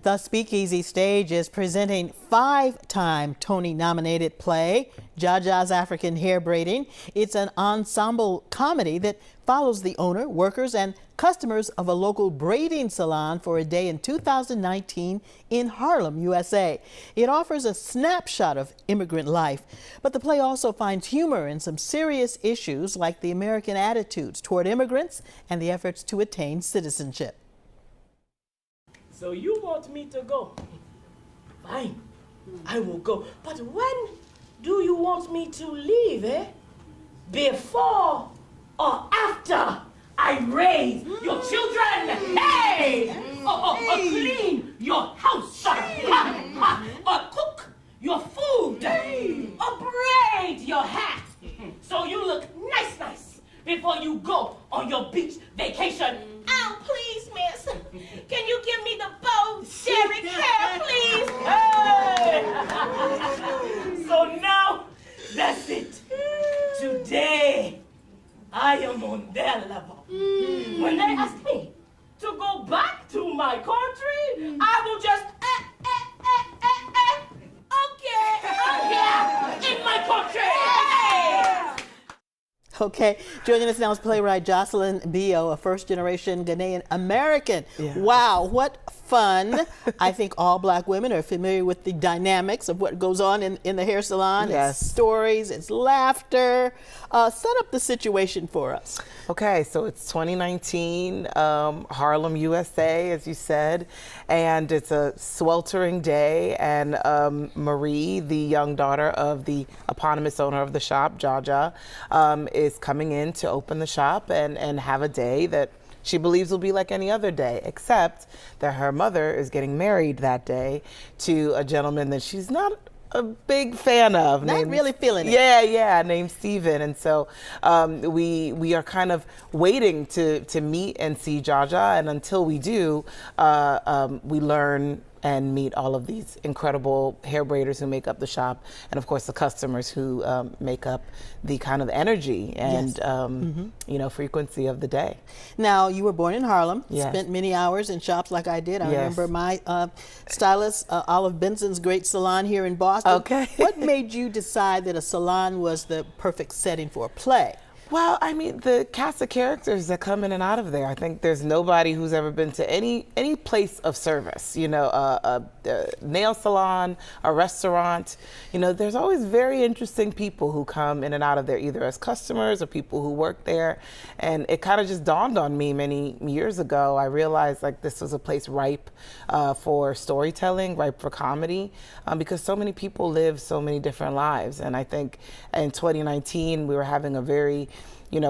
The Speakeasy stage is presenting 5-time Tony-nominated play, Jaja's African Hair Braiding. It's an ensemble comedy that follows the owner, workers, and customers of a local braiding salon for a day in 2019 in Harlem, USA. It offers a snapshot of immigrant life, but the play also finds humor in some serious issues like the American attitudes toward immigrants and the efforts to attain citizenship. So you want me to go? Fine, I will go. But when do you want me to leave, eh? Before or after I raise your children? Hey! Or clean your house? Or cook your food? Or braid your hair? So you look nice before you go on your beach vacation. Oh, please, miss. Can you give me the bow Derek hair, please? Hey! So now, that's it. Today, I am on their level. When they ask me to go back to my country, I will just, okay, I'm here in my country. Okay, joining us now is playwright Jocelyn Bioh, a first-generation Ghanaian American. Yeah. Wow, what fun. I think all Black women are familiar with the dynamics of what goes on in the hair salon. Yes. It's stories, it's laughter. Set up the situation for us. Okay, so it's 2019, Harlem, USA, as you said, and it's a sweltering day, and Marie, the young daughter of the eponymous owner of the shop, Jaja, is coming in to open the shop and have a day that she believes will be like any other day, except that her mother is getting married that day to a gentleman that she's not a big fan of. Not really feeling it. Yeah, named Steven. And so we are kind of waiting to meet and see Jaja, and until we do, we learn and meet all of these incredible hair braiders who make up the shop, and of course the customers who make up the kind of energy and frequency of the day. Now, you were born in Harlem, Yes. spent many hours in shops like I did. I Yes. remember my stylist, Olive Benson's great salon here in Boston. Okay. What made you decide that a salon was the perfect setting for a play? Well, I mean, the cast of characters that come in and out of there, I think there's nobody who's ever been to any place of service, you know, a nail salon, a restaurant. You know, there's always very interesting people who come in and out of there, either as customers or people who work there. And it kind of just dawned on me many years ago. I realized like this was a place ripe for storytelling, ripe for comedy, because so many people live so many different lives. And I think in 2019, we were having a very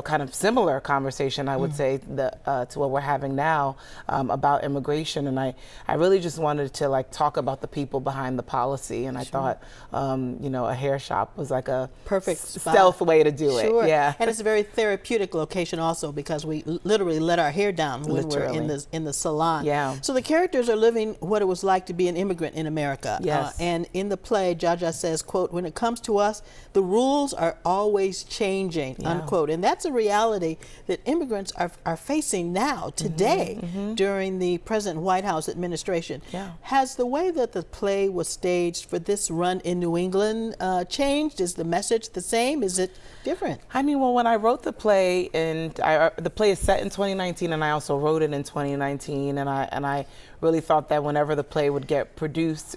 kind of similar conversation, I would say, to what we're having now about immigration. And I really just wanted to like talk about the people behind the policy. And I thought, a hair shop was like a perfect stealth way to do Sure. it. Yeah. And it's a very therapeutic location also, because we literally let our hair down when Literally. we're in the salon. Yeah. So the characters are living what it was like to be an immigrant in America. Yes. And in the play, Jaja says, quote, "When it comes to us, the rules are always changing," unquote. And that's a reality that immigrants are facing now, today, during the present White House administration. Yeah. Has the way that the play was staged for this run in New England changed? Is the message the same? Is it different? I mean, well, when I wrote the play, and the play is set in 2019, and I also wrote it in 2019, and I really thought that whenever the play would get produced,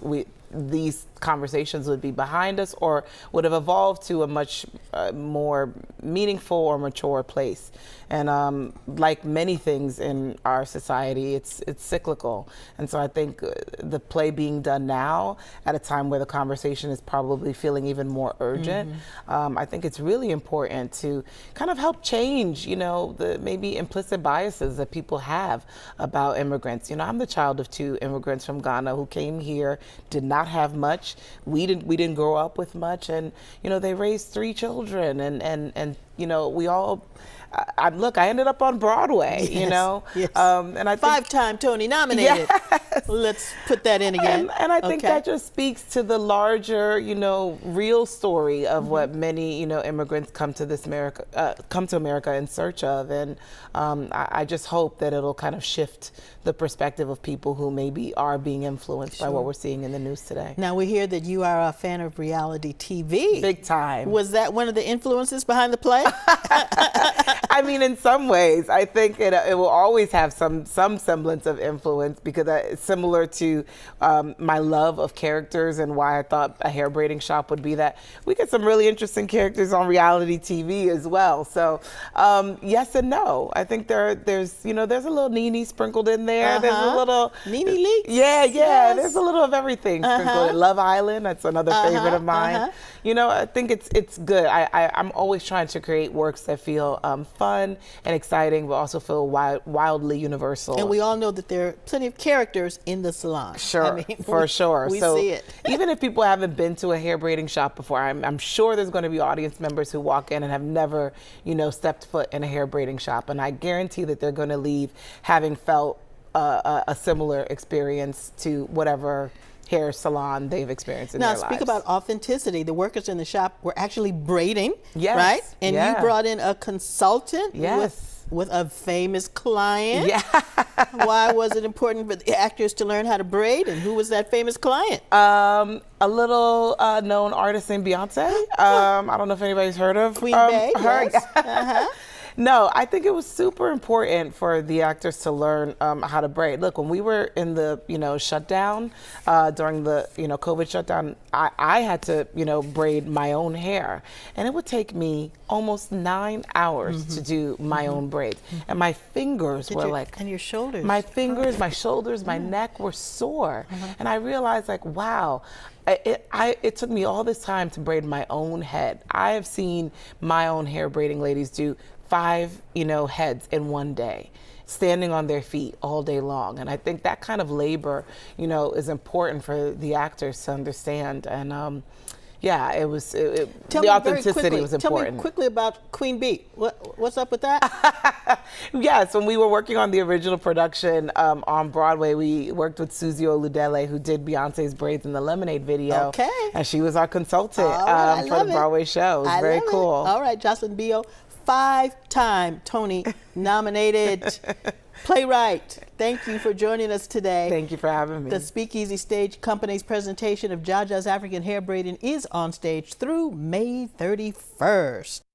these conversations would be behind us or would have evolved to a much more meaningful or mature place. And like many things in our society, it's cyclical. And so I think the play being done now at a time where the conversation is probably feeling even more urgent, I think it's really important to kind of help change, the maybe implicit biases that people have about immigrants. I'm the child of 2 immigrants from Ghana who came here, did not have much. We didn't grow up with much, and they raised 3 children, and you know, we all, look, I ended up on Broadway, you know, yes. And I think, 5-time Tony nominated. Yes. Let's put that in again. And I think that just speaks to the larger, you know, real story of what many, you know, immigrants come to America in search of. And I just hope that it'll kind of shift the perspective of people who maybe are being influenced by what we're seeing in the news today. Now we hear that you are a fan of reality TV. Big time. Was that one of the influences behind the play? I mean, in some ways, I think it will always have some semblance of influence, because it's similar to my love of characters and why I thought a hair braiding shop would be that. We get some really interesting characters on reality TV as well. So yes and no. I think there's a little Nene sprinkled in there. There's a little Nene Leakes. Yeah. Yes. There's a little of everything sprinkled in. Love Island. That's another favorite of mine. You know, I think it's good. I'm always trying to create works that feel fun and exciting, but also feel wildly universal. And we all know that there are plenty of characters in the salon. Sure, I mean, for sure. We so see it. Even if people haven't been to a hair braiding shop before, I'm sure there's going to be audience members who walk in and have never, you know, stepped foot in a hair braiding shop. And I guarantee that they're going to leave having felt a similar experience to whatever hair salon they've experienced in their lives. Now, speak about authenticity. The workers in the shop were actually braiding, yes, right? And yeah. you brought in a consultant Yes. with a famous client. Yeah. Why was it important for the actors to learn how to braid, and who was that famous client? A little known artist named Beyonce. I don't know if anybody's heard of Queen Bey, her. yes. No, I think it was super important for the actors to learn how to braid. Look, when we were in the, you know, shutdown, during the, you know, COVID shutdown, I had to, you know, braid my own hair. And it would take me almost 9 hours to do my own braids. And my fingers were like... And your shoulders. My fingers, my shoulders, my neck were sore. And I realized, like, wow, it took me all this time to braid my own head. I have seen my own hair braiding ladies do 5, you know, heads in one day, standing on their feet all day long. And I think that kind of labor, you know, is important for the actors to understand. And yeah, it was, the authenticity was important. Tell me quickly about Queen Bee. What's up with that? Yes, when we were working on the original production on Broadway, we worked with Susie Oludele, who did Beyonce's braids in the Lemonade video. Okay. And she was our consultant Right, for the Broadway show. It was very cool. All right, Jocelyn Bioh, 5-time Tony nominated playwright. Thank you for joining us today. Thank you for having me. The Speakeasy Stage Company's presentation of Jaja's African Hair Braiding is on stage through May 31st.